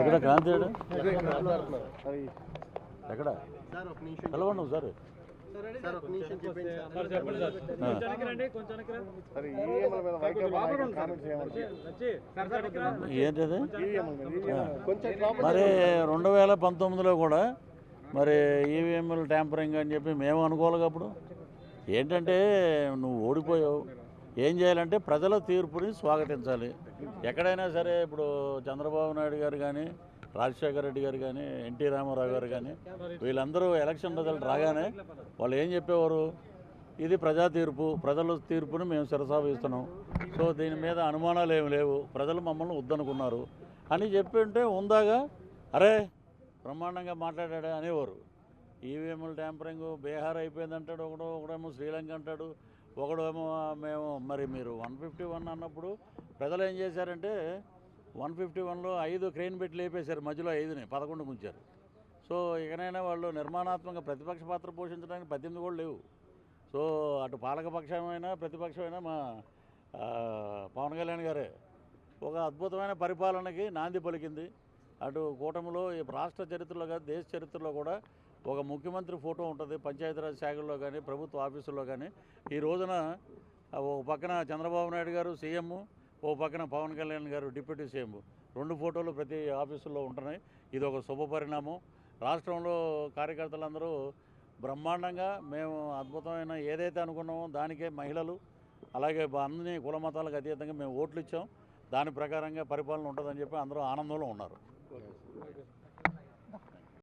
ఎక్కడ క్రాంతి ఎక్కడ కలవండి ఒకసారి ఏంటది మరి 2019లో కూడా మరి ఈవీఎంలు ట్యాంపరింగ్ అని చెప్పి మేము అనుకోవాలి. అప్పుడు ఏంటంటే నువ్వు ఓడిపోయావు, ఏం చేయాలంటే ప్రజల తీర్పుని స్వాగతించాలి. ఎక్కడైనా సరే ఇప్పుడు చంద్రబాబు నాయుడు గారు కానీ, రాజశేఖర రెడ్డి గారు కానీ, ఎన్టీ రామారావు గారు కానీ వీళ్ళందరూ ఎలక్షన్ రిజల్ట్ రాగానే వాళ్ళు ఏం చెప్పేవారు, ఇది ప్రజా తీర్పు, ప్రజల తీర్పుని మేము శిరసావహిస్తున్నాం, సో దీని మీద అనుమానాలు ఏమి లేవు, ప్రజలు మమ్మల్ని వద్దనుకున్నారు అని చెప్పి ఉంటే ఉందాగా అరే బ్రహ్మాండంగా మాట్లాడాడే అనేవారు. ఈవీఎంల ట్యాంపరింగ్ బీహార్ అయిపోయిందంటాడు ఒకడేమో శ్రీలంక అంటాడు, ఒకడేమో మేము మరి మీరు 151 అన్నప్పుడు ప్రజలు ఏం చేశారంటే 151లో 5 క్రెయిన్ పెట్టి లేపేశారు, మధ్యలో 5ని 11 ముంచారు. సో ఇకనైనా వాళ్ళు నిర్మాణాత్మక ప్రతిపక్ష పాత్ర పోషించడానికి 18 కూడా లేవు. సో అటు పాలకపక్షమైనా ప్రతిపక్షమైనా మా పవన్ కళ్యాణ్ గారే ఒక అద్భుతమైన పరిపాలనకి నాంది పలికింది. అటు కూటమిలో రాష్ట్ర చరిత్రలో కానీ దేశ చరిత్రలో కూడా ఒక ముఖ్యమంత్రి ఫోటో ఉంటుంది పంచాయతీరాజ్ శాఖల్లో కానీ ప్రభుత్వ ఆఫీసుల్లో కానీ. ఈ రోజున ఒక పక్కన చంద్రబాబు నాయుడు గారు సీఎం, ఓ పక్కన పవన్ కళ్యాణ్ గారు డిప్యూటీ సీఎం, 2 ఫోటోలు ప్రతి ఆఫీసుల్లో ఉంటున్నాయి. ఇది ఒక శుభ పరిణామం. రాష్ట్రంలో కార్యకర్తలందరూ బ్రహ్మాండంగా మేము అద్భుతమైన ఏదైతే అనుకున్నామో దానికే మహిళలు అలాగే అన్ని కుల మతాలకు అతీతంగా మేము ఓట్లు ఇచ్చాం, దాని ప్రకారంగా పరిపాలన ఉంటుందని చెప్పి అందరూ ఆనందంలో ఉన్నారు.